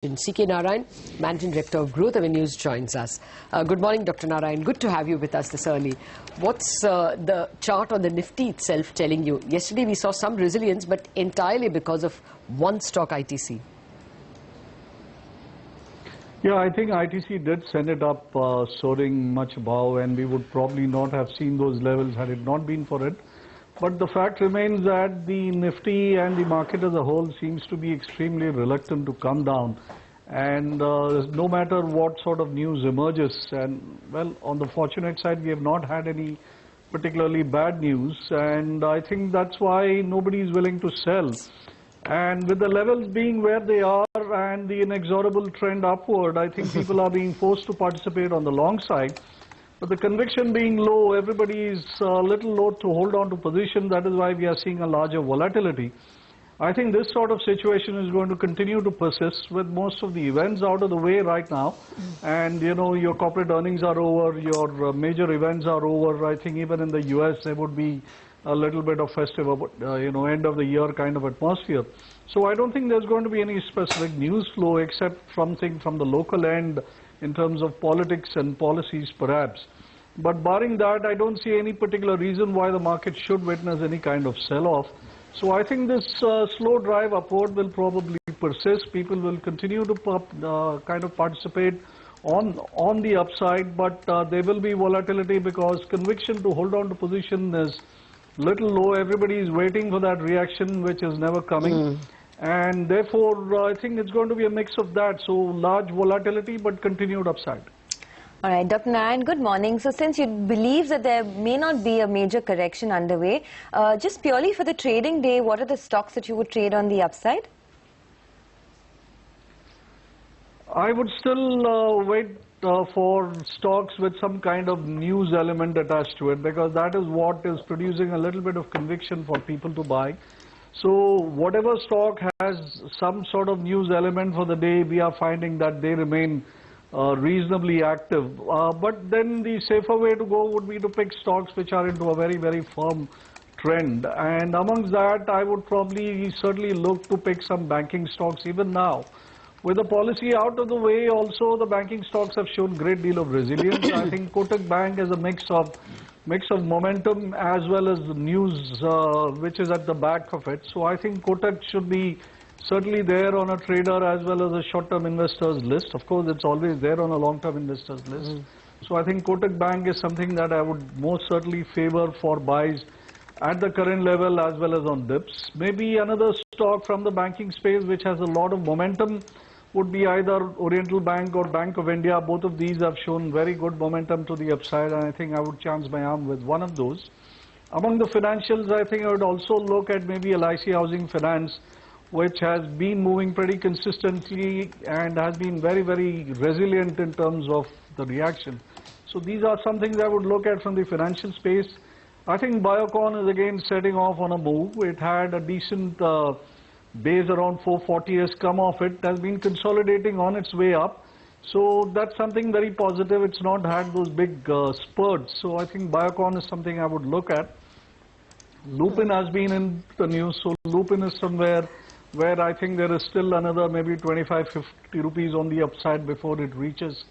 cknarayan, Managing Director of Growth Avenues, joins us. Good morning, Dr. Narayan. Good to have you with us this early. What's the chart on the Nifty itself telling you? Yesterday we saw some resilience, but entirely because of one stock, ITC. Yeah, I think ITC did send it up soaring much above, and we would probably not have seen those levels had it not been for it. But the fact remains that the Nifty and the market as a whole seems to be extremely reluctant to come down. And no matter what sort of news emerges, and well, on the fortunate side, we have not had any particularly bad news. And I think that's why nobody is willing to sell. And with the levels being where they are and the inexorable trend upward, I think people are being forced to participate on the long side. But the conviction being low, everybody is a little loath to hold on to position. That is why we are seeing a larger volatility. I think this sort of situation is going to continue to persist with most of the events out of the way right now. And, you know, your corporate earnings are over, your major events are over. I think even in the US, there would be a little bit of festive, end of the year kind of atmosphere. So I don't think there's going to be any specific news flow except something from the local end in terms of politics and policies perhaps. But barring that, I don't see any particular reason why the market should witness any kind of sell-off. So I think this slow drive upward will probably persist. People will continue to kind of participate on the upside, but there will be volatility because conviction to hold on to position is little low. Everybody is waiting for that reaction, which is never coming. And therefore, I think it's going to be a mix of that. So large volatility, but continued upside. All right, Dr. Narayan, good morning. So since you believe that there may not be a major correction underway, just purely for the trading day, what are the stocks that you would trade on the upside? I would still wait for stocks with some kind of news element attached to it, because that is what is producing a little bit of conviction for people to buy. So whatever stock has some sort of news element for the day, we are finding that they remain reasonably active. But then the safer way to go would be to pick stocks which are into a very, very firm trend. And amongst that, I would probably certainly look to pick some banking stocks even now. With the policy out of the way, also the banking stocks have shown great deal of resilience. I think Kotak Bank is a mix of momentum as well as the news which is at the back of it. So I think Kotak should be certainly there on a trader as well as a short-term investors list. Of course, it's always there on a long-term investors list. So I think Kotak Bank is something that I would most certainly favor for buys at the current level as well as on dips. Maybe another stock from the banking space which has a lot of momentum would be either Oriental Bank or Bank of India. Both of these have shown very good momentum to the upside, and I think I would chance my arm with one of those. Among the financials, I think I would also look at maybe LIC Housing Finance, which has been moving pretty consistently and has been very, very resilient in terms of the reaction. So these are some things I would look at from the financial space. I think Biocon is again setting off on a move. It had a decent base around 440, has come off it, has been consolidating on its way up. So that's something very positive. It's not had those big spurts. So I think Biocon is something I would look at. Lupin has been in the news. So Lupin is somewhere where I think there is still another maybe 25-50 rupees on the upside before it reaches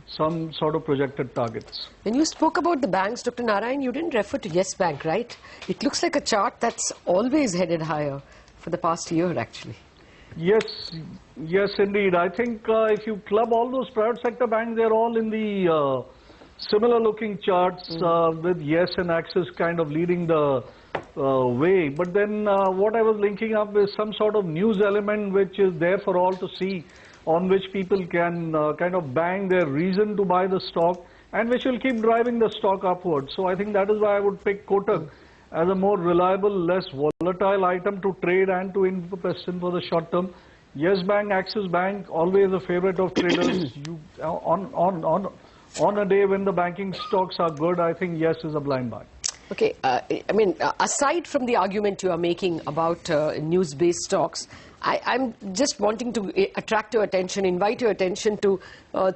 some sort of projected targets. When you spoke about the banks, Dr. Narayan, you didn't refer to Yes Bank, right? It looks like a chart that's always headed higher for the past year, actually. Yes, indeed. I think if you club all those private sector banks, they're all in the similar looking charts with Yes and Axis kind of leading the way. But then what I was linking up is some sort of news element which is there for all to see, on which people can kind of bang their reason to buy the stock, and which will keep driving the stock upward. So I think that is why I would pick Kotak as a more reliable, less volatile item to trade and to invest in for the short term. Yes Bank, Axis Bank, always a favorite of traders. On a day when the banking stocks are good, I think Yes is a blind buy. Okay, I mean, aside from the argument you are making about news-based stocks, I'm just wanting to attract your attention, invite your attention to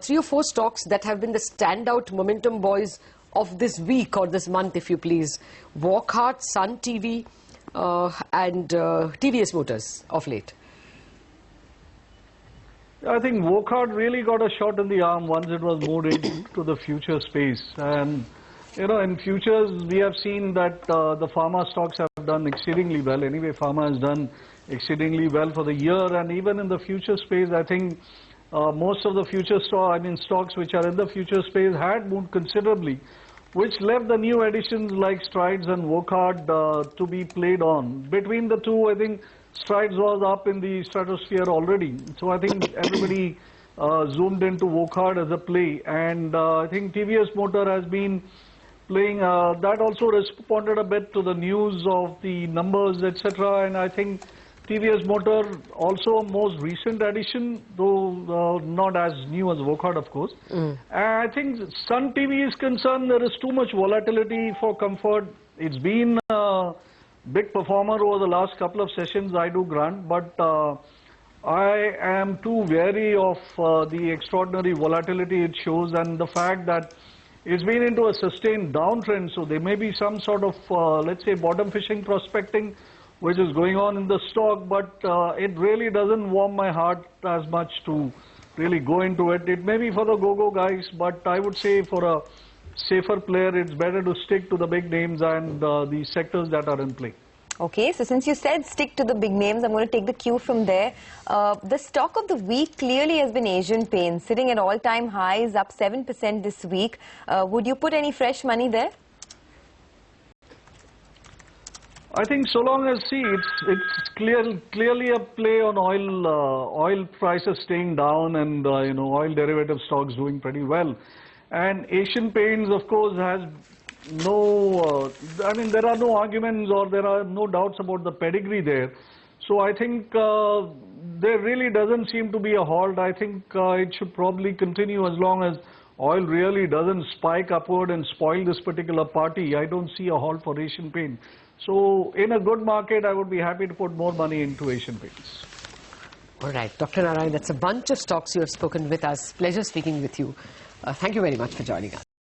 3 or 4 stocks that have been the standout momentum boys of this week or this month, if you please. Walkhart, Sun TV, and TVS Motors of late. I think Wokhart really got a shot in the arm once it was moved into the future space. And, in futures, we have seen that the pharma stocks have done exceedingly well. Anyway, pharma has done exceedingly well for the year. And even in the future space, I think most of the future stocks which are in the future space had moved considerably, which left the new additions like Strides and Wokhart to be played on. Between the two, I think Strides was up in the stratosphere already. So I think everybody zoomed into Wokhart as a play. And I think TVS Motor has been playing, that also responded a bit to the news of the numbers, etc. And I think TVS Motor also most recent addition, though not as new as Wokhart, of course. I think Sun TV is concerned, there is too much volatility for comfort. It's been big performer over the last couple of sessions, I do grant, but I am too wary of the extraordinary volatility it shows and the fact that it's been into a sustained downtrend, so there may be some sort of, let's say, bottom fishing prospecting which is going on in the stock, but it really doesn't warm my heart as much to really go into it. It may be for the go-go guys, but I would say for a safer player, it's better to stick to the big names and the sectors that are in play. Okay, so since you said stick to the big names, I'm going to take the cue from there. The stock of the week clearly has been Asian Paints, sitting at all-time highs, up 7% this week. Would you put any fresh money there? I think so long as, see, it's clearly a play on oil prices staying down and, oil derivative stocks doing pretty well. And Asian Paints, of course, has no, there are no arguments or there are no doubts about the pedigree there. So I think there really doesn't seem to be a halt. I think it should probably continue as long as oil really doesn't spike upward and spoil this particular party. I don't see a halt for Asian Paints. So in a good market, I would be happy to put more money into Asian Paints. All right, Dr. Narayan, that's a bunch of stocks you have spoken with us. Pleasure speaking with you. Thank you very much for joining us.